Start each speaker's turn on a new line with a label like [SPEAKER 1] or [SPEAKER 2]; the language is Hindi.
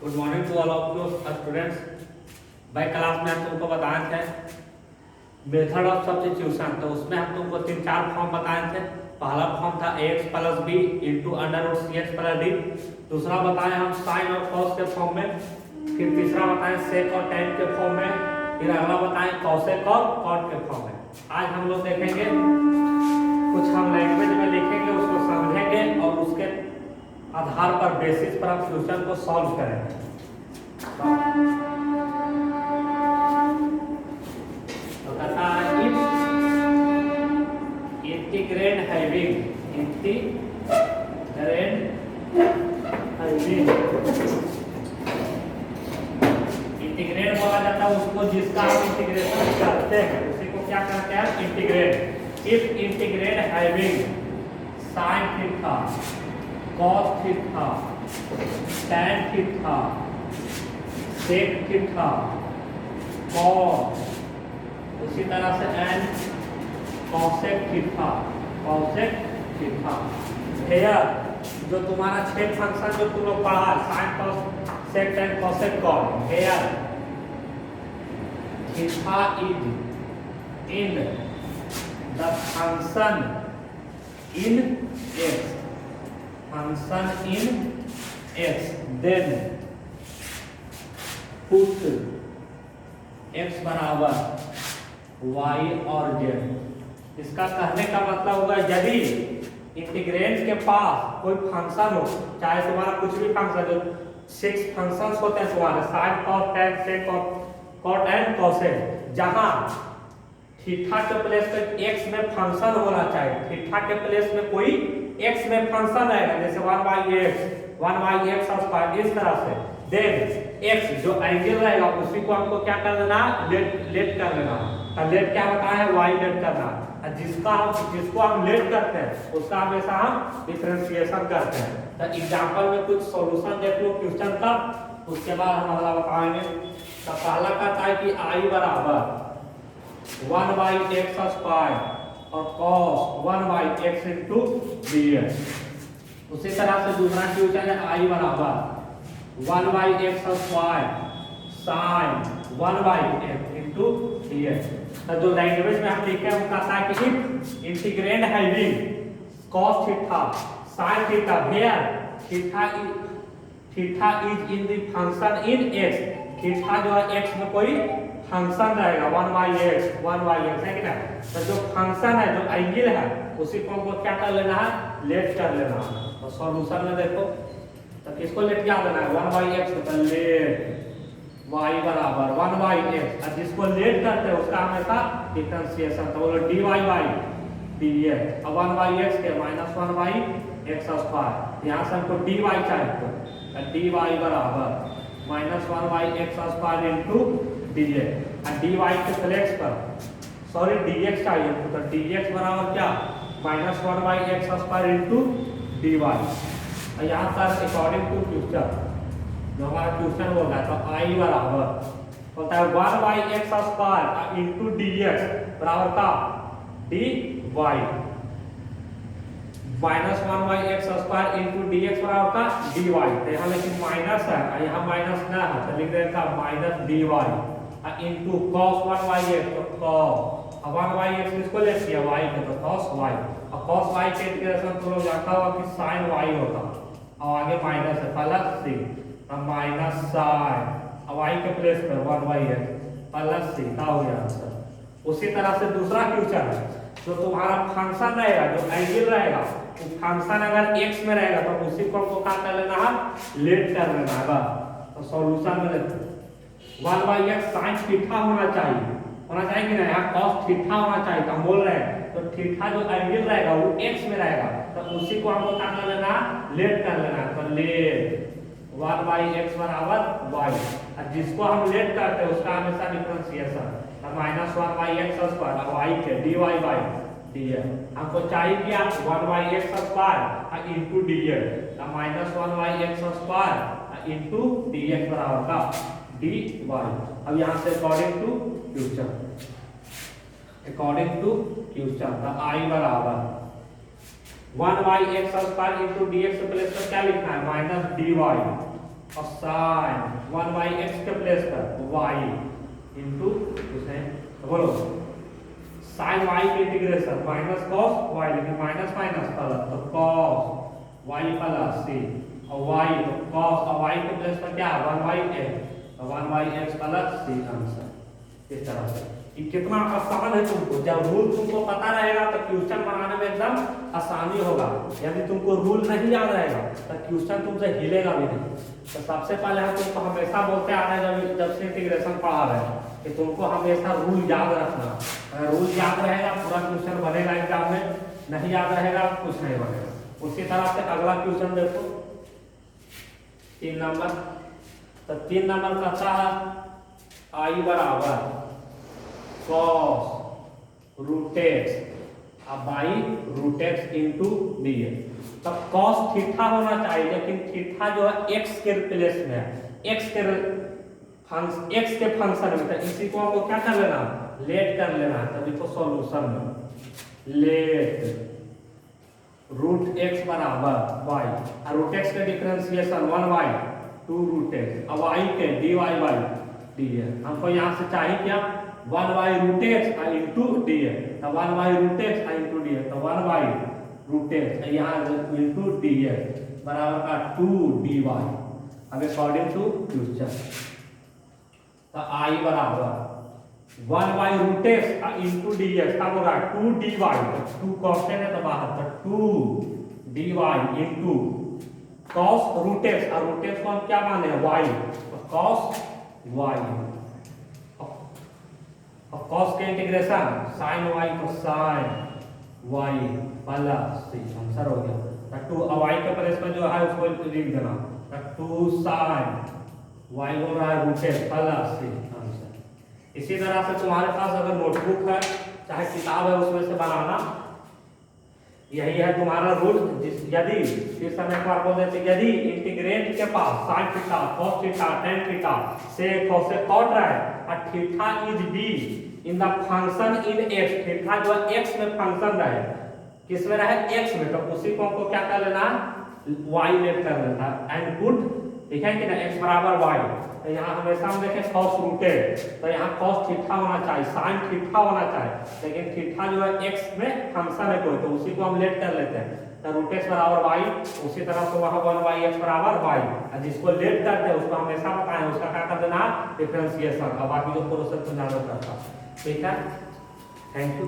[SPEAKER 1] Good morning to all of you students. भाई क्लास में हम तुमको बताए थे मेथड ऑफ सब्स्टिट्यूशन, तो उसमें हम तुमको 3-4 फॉर्म बताए थे। पहला फॉर्म था ax plus B into under root C X plus D. दूसरा बताए हम साइन और कॉस के फॉर्म में। फिर तीसरा बताए सेक और टैन के फॉर्म में। फिर अगला बताए कॉसेक और कॉट के फॉर्म में। आज हम लोग देखेंगे कुछ हम लैंग्वेज में लिखेंगे, उसको समझेंगे और उसके आधार पर बेसिस पर हम फ्यूचर को सॉल्व करेंगे। तो कहता है इंटीग्रेंड बोला जाता है उसको जिसका हम इंटीग्रेशन करते हैं उसी को क्या कहते हैं? Integrand. If integrand having sine theta, cos theta, tan theta, sec theta, cos, उसी तरह से n cosec theta, cosec theta. Here जो तुम्हारा 6 फंक्शन जो तुम लोग पढ़ा sin cos sec tan cosec cot, here theta is in the function in x, function in x, then put x बराबर y और z। इसका कहने का मतलब होगा यदि इंटीग्रेंड के पास कोई फंक्शन हो, चाहे तुम्हारा कुछ भी फंक्शन हो, 6 फंक्शंस होते हैं तुम्हारे sin cos tan sec cot and cosec, जहां थीटा के प्लेस पे x में फंक्शन होना चाहिए, थीटा के प्लेस में कोई x में फंक्शन रहेगा, जैसे 1/x स्क्वायर, इस तरह से। देन x जो एंगल रहेगा उसी को हमको क्या कर देना? लेट कर लेना। तो लेट क्या होता है? y लेट करना। जिसको हम लेट करते हैं उसका हमेशा हम डिफरेंशिएशन करते हैं। तो एग्जांपल में कुछ सॉल्यूशन देख लो क्वेश्चन का, उसके बाद हम अगला बताएंगे। तो पहला कहता है कि i बराबर 1/x स्क्वायर और cos 1/x इंटू dx। उसी तरह से दूसरा क्वेश्चन है i बराबर 1/x square sin 1/x into dx। तो जो लैंग्वेज में हम लिखे हैं वो कहता है कि if integrand having cos theta sin theta where theta is in the function in x, theta जो है x में कोई फंक्शन रहेगा 1/x है कि ना। तो जो फंक्शन है, जो एंगल है, उसी को हमको क्या कर लेना है? लेट कर लेना है। तो सॉल्यूशन में देखो तो किसको लेट क्या देना है? 1/x को लेट y बराबर 1/x, और जिसको लेट करते हैं उसका हमेशा डिफरेंशिएशन, तो बोलो dy बाई dx। अब 1/x के माइनस 1/x स्क्वायर, यहाँ से हमको dy चाहिए, तो dy बराबर minus 1/x square into dx। और dy के प्लेस पर सॉरी dx चाहिए, तो dx बराबर क्या? Minus 1/x square into dy। और यहाँ पर अकॉर्डिंग टू क्वेश्चन जो हमारा क्वेश्चन होगा, तो i बराबर होता है 1/x स्क्वायर इंटू dx बराबर का dy, minus 1/x square into dx बराबर का dy। तो यहाँ लेकिन माइनस है और यहाँ माइनस ना है, तो लिख देगा minus dy into cos 1/x, तो cos 1/x किसको ले लिया? y को, तो cos y। और cos y के इंटीग्रेशन तो लोग जानता होगा कि sin y होता, और आगे माइनस है प्लस c, अब माइनस sin, अब y के प्लेस पर 1/x प्लस c का हो गया आंसर। उसी तरह से दूसरा क्वेश्चन है, जो तुम्हारा फंक्शन रहेगा, जो एंगल रहेगा, वो फंक्शन अगर x में रहेगा तो उसी को हमको क्या कर लेना है? लेट कर लेना है। तो सॉल्यूशन में देखो 1/x sin थीटा होना चाहिए कि नहीं? यहाँ cos थीटा होना चाहिए, तो हम बोल रहे हैं तो थीटा जो एंगल रहेगा वो x में रहेगा, तो उसी को हमको क्या कर लेना? लेट कर लेना है। तो लेट 1/x बराबर y, और जिसको हम लेट करते हैं उसका हमेशा डिफरेंशिएशन, तो माइनस 1/x स्क्वायर और y के dy बाई dx। हमको चाहिए कि आप 1/x स्क्वायर इंटू dx, तो minus 1/x square into dx बराबर का dy। अब यहाँ से अकॉर्डिंग टू क्वेश्चन तो i बराबर 1/x² इंटू dx प्लस का क्या लिखना है? माइनस dy और साइन 1/x के प्लेस पर y इंटू उसे बोलो साइन y के इंटीग्रेशन माइनस कॉस y, लेकिन माइनस माइनस प्लस तो कॉस y प्लस c और y तो कॉस और y के प्लेस पर क्या 1/x तो 1/x प्लस c आंसर। इस तरह से ये कितना आसान है तुमको, जब रूल तुमको पता रहेगा तो क्वेश्चन बनाने में एकदम आसानी होगा। यदि तुमको रूल नहीं याद रहेगा तो क्वेश्चन तुमसे हिलेगा भी नहीं। तो सबसे पहले हम तुमको हमेशा बोलते आ रहे हैं जब से इंटीग्रेशन पढ़ा रहे हैं कि तुमको हमेशा रूल याद रखना। अगर रूल याद रहेगा पूरा क्वेश्चन बनेगा एग्जाम में, नहीं याद रहेगा कुछ नहीं बनेगा। उसी तरह से अगला क्वेश्चन देखो 3 नंबर। तो 3 नंबर कहता है आई बराबर cos रूट एक्स अब by root x into d x. तब cos थीटा होना चाहिए, लेकिन थीटा जो है x के प्लेस में है, x के फंक्शन में। तो इसी को हमको क्या कर लेना, लेट कर लेना है। तो देखो सॉल्यूशन में लेट रूट एक्स बराबर y और रूट एक्स के डिफरेंशिएशन 1/2 रूट एक्स अब y के dy बाई डी एक्स। हमको यहाँ से चाहिए क्या 1/√x इंटू डी एक्स। तो 1/√x इंटू डी एक्स तो 1/√x यहाँ इंटू डी एक्स बराबर का 2dy। अब अकॉर्डिंग टू क्वेश्चन तो आई बराबर 1/√x इंटू डी एक्स कब होगा 2dy। तो 2 कांस्टेंट है तो बाहर तो 2dy into cos root x और रूट एक्स को हम क्या माने y तो cos y और cos के इंटीग्रेशन sin y को sin y plus c answer हो गया। तो 2 y के प्लेस पर जो है उसको लिख देना तो 2 sin y हो रहा है root x plus c answer. इसी तरह से तुम्हारे पास अगर नोटबुक है चाहे किताब है उसमें से बनाना, यही है तुम्हारा रूल। यदि फिर समय एक बार बोल देते यदि इंटीग्रेंट के पास sin theta cos theta tan theta sec cos cot रहा है और theta is be in the function in x, theta जो है x में फंक्शन रहे, किस में रहे x में, तो उसी को हमको क्या कर लेना y लेट कर लेना एंड पुट ठीक है कि ना x बराबर y। तो यहाँ हमेशा हम देखें cos रूट एक्स तो यहाँ cos थीटा होना चाहिए sin थीटा होना चाहिए, लेकिन थीटा जो है x में फंक्शन है कोई तो उसी को हम लेट कर लेते हैं। तो रूट एक्स बराबर y, उसी तरह से वहाँ 1/x बराबर y और जिसको लेट करते हैं उसको हमेशा बताएं उसका क्या कर देना डिफरेंशिएशन और बाकी जो प्रोसेस तो जाना करता। ठीक है, थैंक यू।